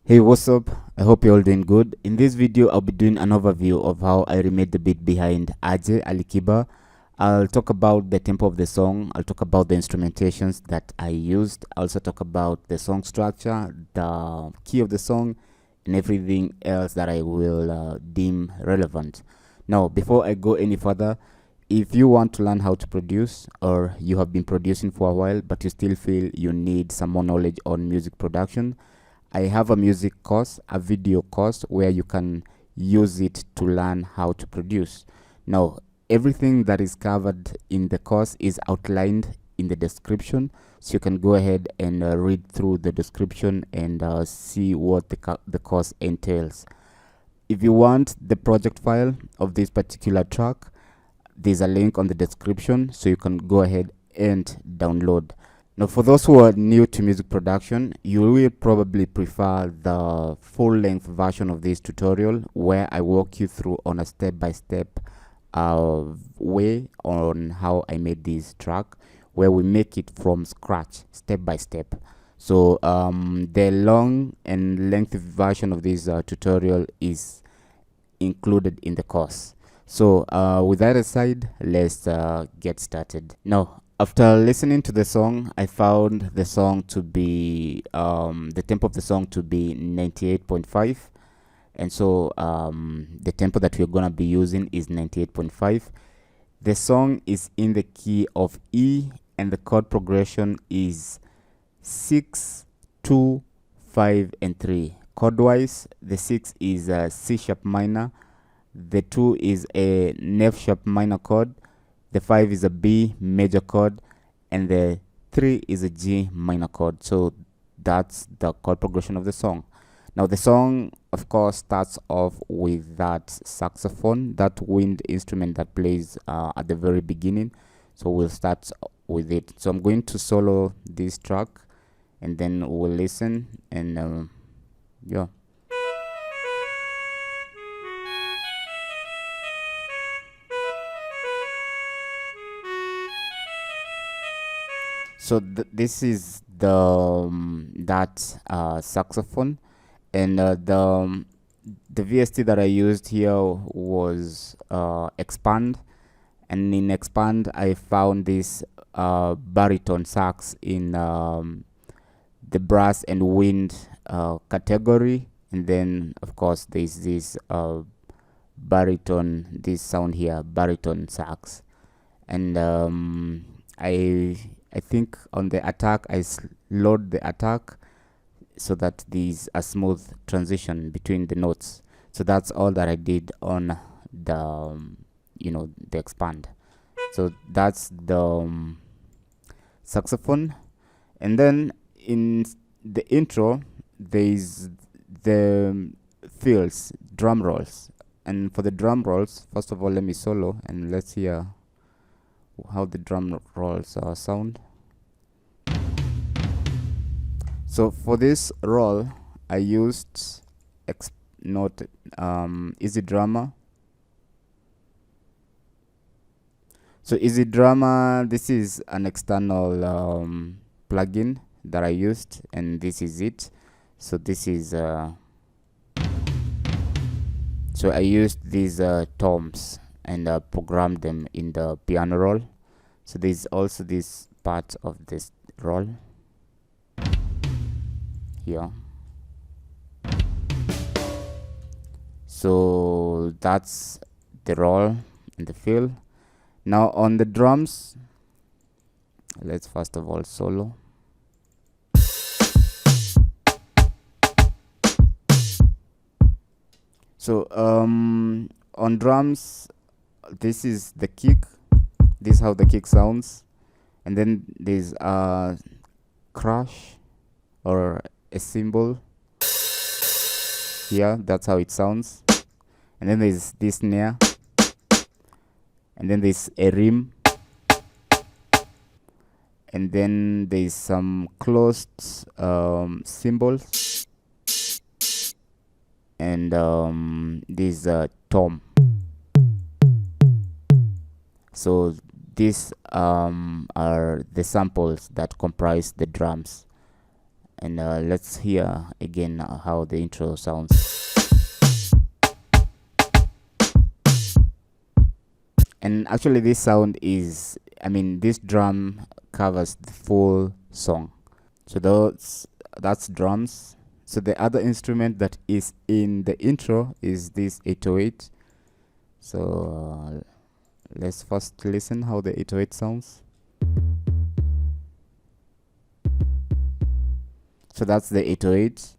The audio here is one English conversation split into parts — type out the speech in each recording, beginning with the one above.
Hey, what's up? I hope you're all doing good. In this video, I'll be doing an overview of how I remade the beat behind Alikiba. I'll talk about the tempo of the song. I'll talk about the instrumentations that I used. I'll also talk about the song structure, the key of the song, and everything else that I will deem relevant. Now, before I go any further, if you want to learn how to produce, or you have been producing for a while but you still feel you need some more knowledge on music production, I have a music course, a video course, where you can use it to learn how to produce. Now, everything that is covered in the course is outlined in the description, so you can go ahead and read through the description and see what the course entails. If you want the project file of this particular track, there's a link on the description, so you can go ahead and download. Now, for those who are new to music production, you will probably prefer the full-length version of this tutorial, where I walk you through on a step-by-step way on how I made this track, where we make it from scratch, step by step. So the long and lengthy version of this tutorial is included in the course. So with that aside, let's get started. Now, after listening to the song, I found the song to be the tempo of the song to be 98.5, and so the tempo that we're gonna be using is 98.5. The song is in the key of E, and the chord progression is 6, 2, 5, and 3. Chord wise, the 6 is a C sharp minor, the 2 is a F sharp minor chord, the 5 is a B major chord, and the 3 is a G minor chord. So that's the chord progression of the song. Now, the song, of course, starts off with that saxophone, that wind instrument that plays at the very beginning. So we'll start with it. So I'm going to solo this track, and then we'll listen, and yeah. So this is the that saxophone, and the VST that I used here was Expand, and in Expand I found this baritone sax in the brass and wind category, and then of course there's this baritone, this sound here, baritone sax, and I think on the attack I slowed the attack so that there's a smooth transition between the notes. So that's all that I did on the the Expand. So that's the saxophone, and then in the intro there's the fills, drum rolls. And for the drum rolls, first of all, let me solo and let's hear how the drum rolls sound. So for this roll, I used Easy Drummer. So Easy Drummer, this is an external plugin that I used, and this is it. So this is so I used these toms and programmed them in the piano roll. So there's also this part of this roll here. So that's the roll and the fill. Now on the drums, let's first of all solo. So on drums, this is the kick. This is how the kick sounds, and then there's a crash or a cymbal here. That's how it sounds. And then there's this snare, and then there's a rim, and then there's some closed cymbals, and there's a tom. So these are the samples that comprise the drums. And let's hear again how the intro sounds. And actually this sound is, I mean, this drum covers the full song. So that's drums. So the other instrument that is in the intro is this 808. So let's first listen how the 808 sounds. So that's the 808.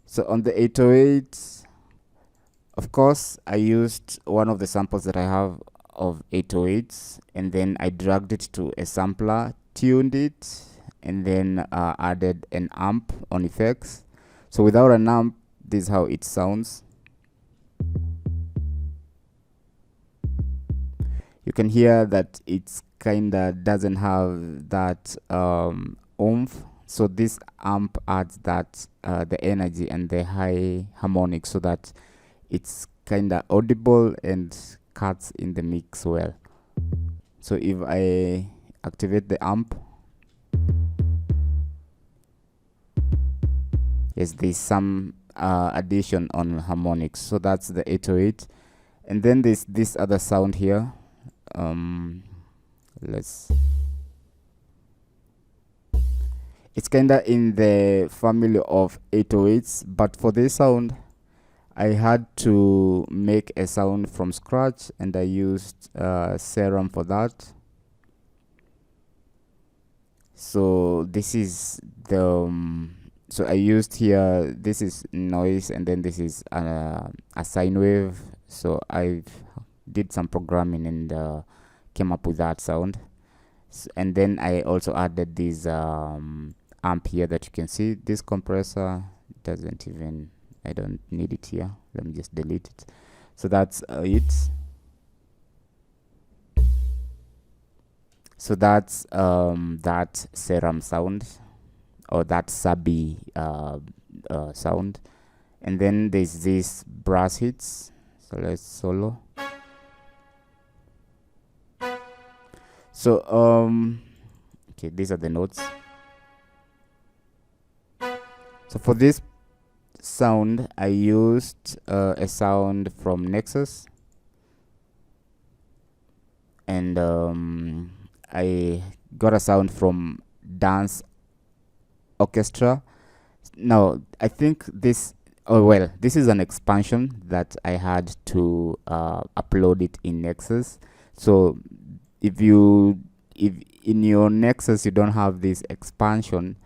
So on the 808, of course, I used one of the samples that I have of 808s, and then I dragged it to a sampler, tuned it, and then added an amp on effects. So without an amp, this is how it sounds. You can hear that it's kinda doesn't have that oomph. So this amp adds that the energy and the high harmonics, so that it's kinda audible and cuts in the mix well. So if I activate the amp, yes, there's some addition on harmonics. So that's the 808. And then there's this other sound here. It's kinda in the family of 808s, but for this sound I had to make a sound from scratch, and I used Settng for that. So this is the so I used here, this is noise, and then this is a sine wave. So I did some programming and came up with that sound. And then I also added this amp here that you can see. This compressor doesn't even, I don't need it here. Let me just delete it. So that's it. So that's that Settng sound, or that subby sound. And then there's this brass hits. So let's solo. So okay, these are the notes. So for this sound I used a sound from Nexus, and I got a sound from Dance Orchestra. Now I think this, oh well, this is an expansion that I had to upload it in Nexus. So if in your Nexus you don't have this expansion,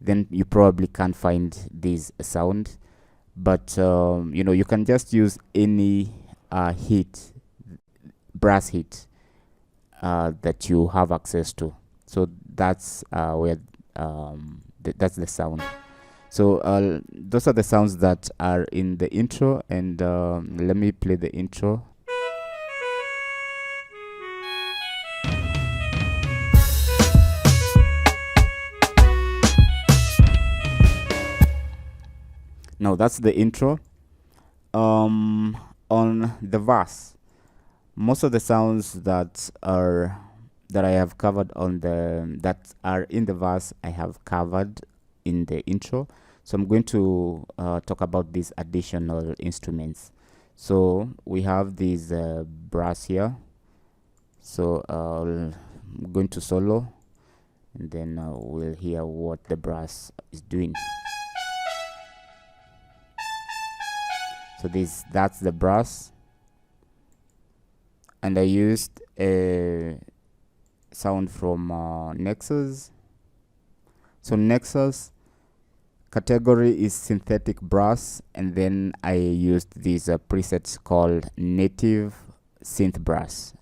then you probably can't find this sound. But you know, you can just use any brass hit that you have access to. So that's where that's the sound. So those are the sounds that are in the intro, and let me play the intro. Now that's the intro. On the verse, most of the sounds that I have covered on that are in the verse, I have covered in the intro. So I'm going to talk about these additional instruments. So we have these brass here. So I'm going to solo, and then we'll hear what the brass is doing. So that's the brass, and I used a sound from Nexus. So Nexus category is synthetic brass, and then I used these presets called native synth brass.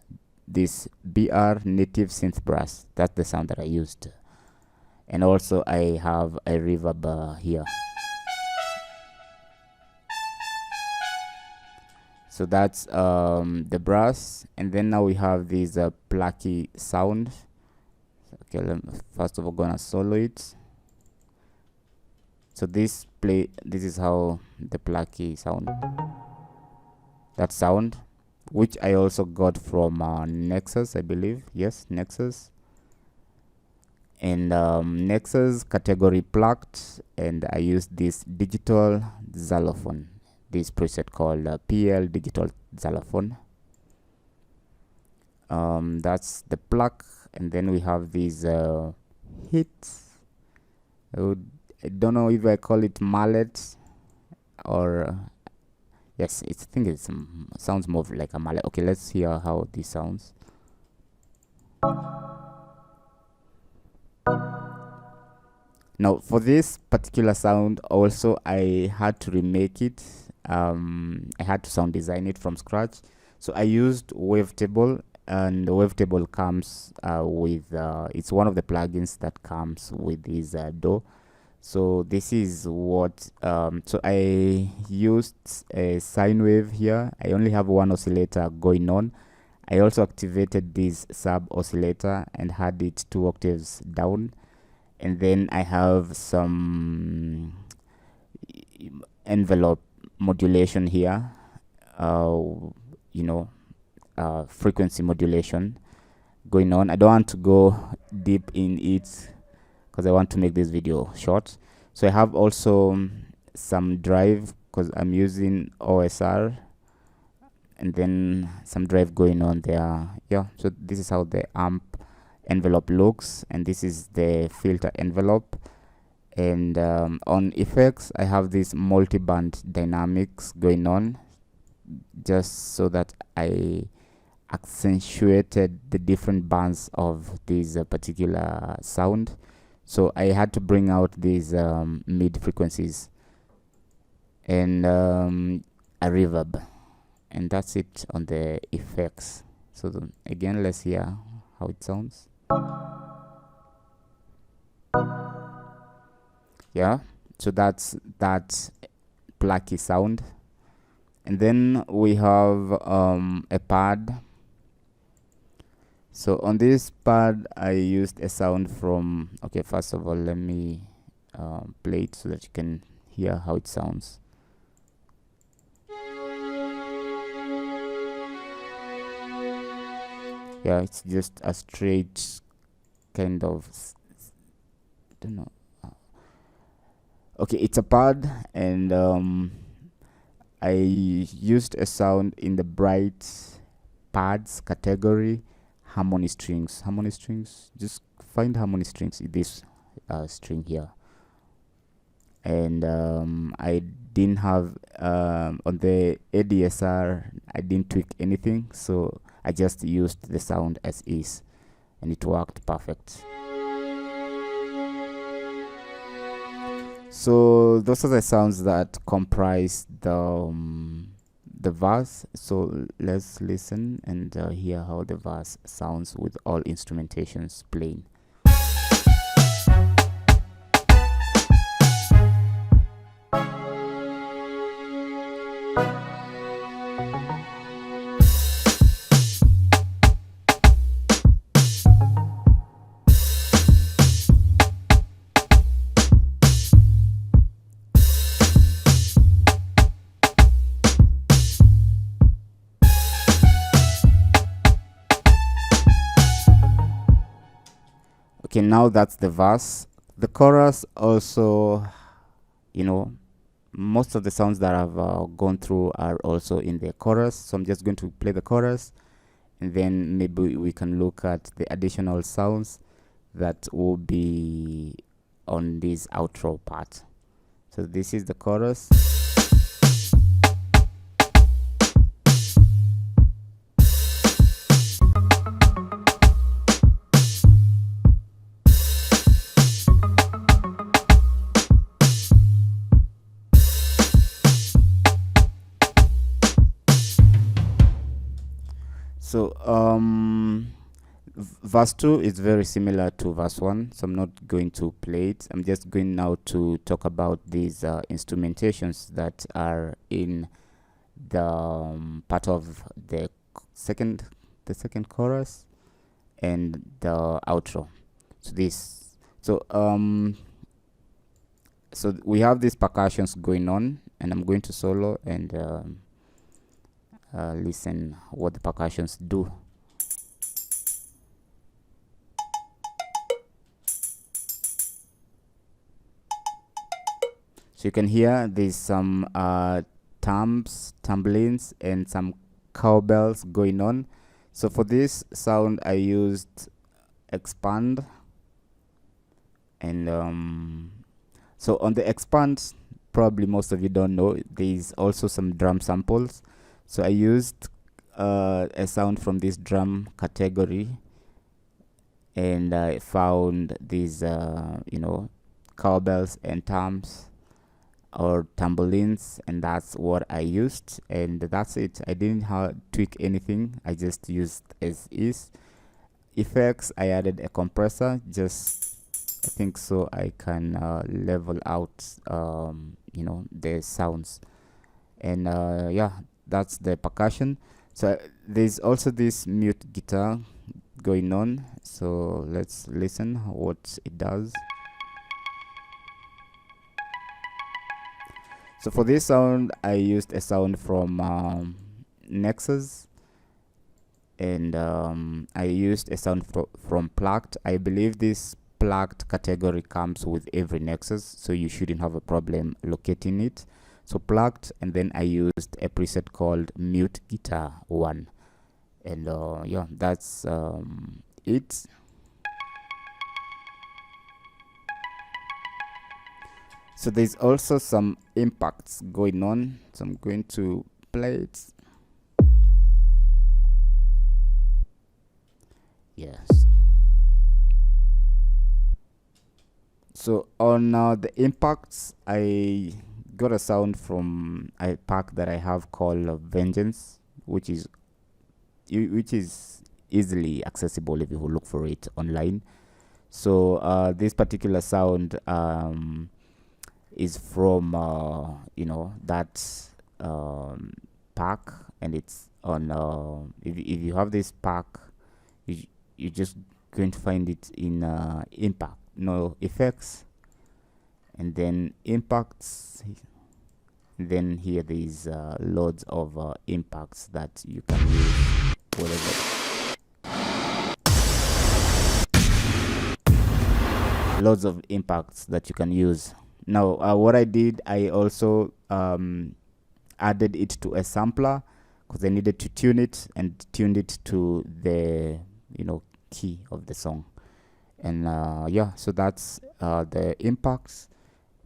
This BR native synth brass, that's the sound that I used. And also I have a reverb here. So that's the brass, and then now we have this plucky sound. Okay, first of all, gonna solo it. So this is how the plucky sound. That sound, which I also got from Nexus, I believe. Yes, Nexus. And next is category plucked, and I use this digital xylophone, this preset called PL digital xylophone. That's the pluck. And then we have these hits. I don't know if I call it mallet or yes, I think it sounds more like a mallet. Okay, let's hear how this sounds. Now for this particular sound also I had to remake it. I had to sound design it from scratch, so I used Wavetable, and Wavetable comes with it's one of the plugins that comes with this DAW. So this is what so I used a sine wave here. I only have one oscillator going on. I also activated this sub oscillator and had it 2 octaves down, and then I have some envelope modulation here, you know, frequency modulation going on. I don't want to go deep in it because I want to make this video short. So I have also some drive because I'm using OSR, and then some drive going on there. Yeah, so this is how the amp envelope looks, and this is the filter envelope. And on effects I have this multi-band dynamics going on, just so that I accentuated the different bands of this particular sound. So I had to bring out these mid frequencies and a reverb, and that's it on the effects. So again, let's hear how it sounds. Yeah, so that's that plucky sound. And then we have a pad. So on this pad I used a sound from, okay, first of all let me play it so that you can hear how it sounds. Yeah, it's just a straight kind of, I don't know. Okay, it's a pad, and I used a sound in the bright pads category, harmony strings. Harmony strings, just find harmony strings in this string here. And I didn't have on the ADSR, I didn't tweak anything, so I just used the sound as is, and it worked perfect. So those are the sounds that comprise the verse. So let's listen and hear how the verse sounds with all instrumentations playing. Okay, now that's the verse. The chorus also, you know, most of the sounds that I've gone through are also in the chorus. So I'm just going to play the chorus, and then maybe we can look at the additional sounds that will be on this outro part. So this is the chorus. So verse 2 is very similar to verse 1, so I'm not going to play it. I'm just going now to talk about these instrumentations that are in the part of the second chorus and the outro. So we have these percussions going on, and I'm going to solo and listen what the percussions do. So you can hear there's some tambourines, and some cowbells going on. So for this sound, I used expand, and so on the expand, probably most of you don't know, there's also some drum samples. So I used a sound from this drum category, and I found these cowbells and toms or tambourines, and that's what I used, and that's it. I didn't tweak anything, I just used as is. Effects, I added a compressor, just I think so I can level out the sounds. And yeah, that's the percussion. So there's also this mute guitar going on, so let's listen what it does. So for this sound, I used a sound from Nexus, and I used a sound from Plucked. I believe this Plucked category comes with every Nexus, so you shouldn't have a problem locating it. So Plucked, and then I used a preset called Mute Guitar 1, and yeah, that's it. So there's also some impacts going on, so I'm going to play it. Yes. So on the impacts, I got a sound from a pack that I have called Vengeance, which is easily accessible if you look for it online. So this particular sound is from that pack, and it's on if you have this pack, you're just going to find it in impact, effects, and then impacts. Then here there's loads of impacts that you can use loads of impacts that you can use. Now what I did, I also added it to a sampler because I needed to tune it, and tuned it to the key of the song. And yeah, so that's the impacts,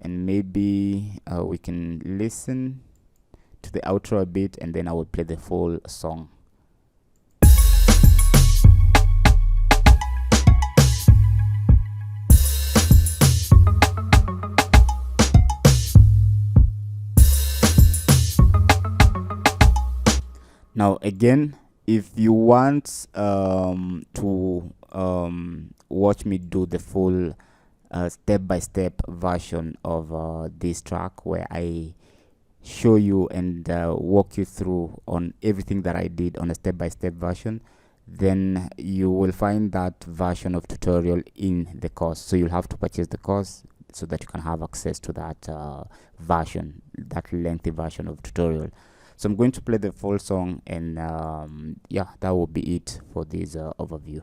and maybe we can listen to the outro a bit, and then I will play the full song. Now again, if you want to watch me do the full step-by-step version of this track, where I show you and walk you through on everything that I did on a step-by-step version, then you will find that version of tutorial in the course. So you'll have to purchase the course so that you can have access to that version, that lengthy version of tutorial. So I'm going to play the full song, and yeah, that will be it for this overview.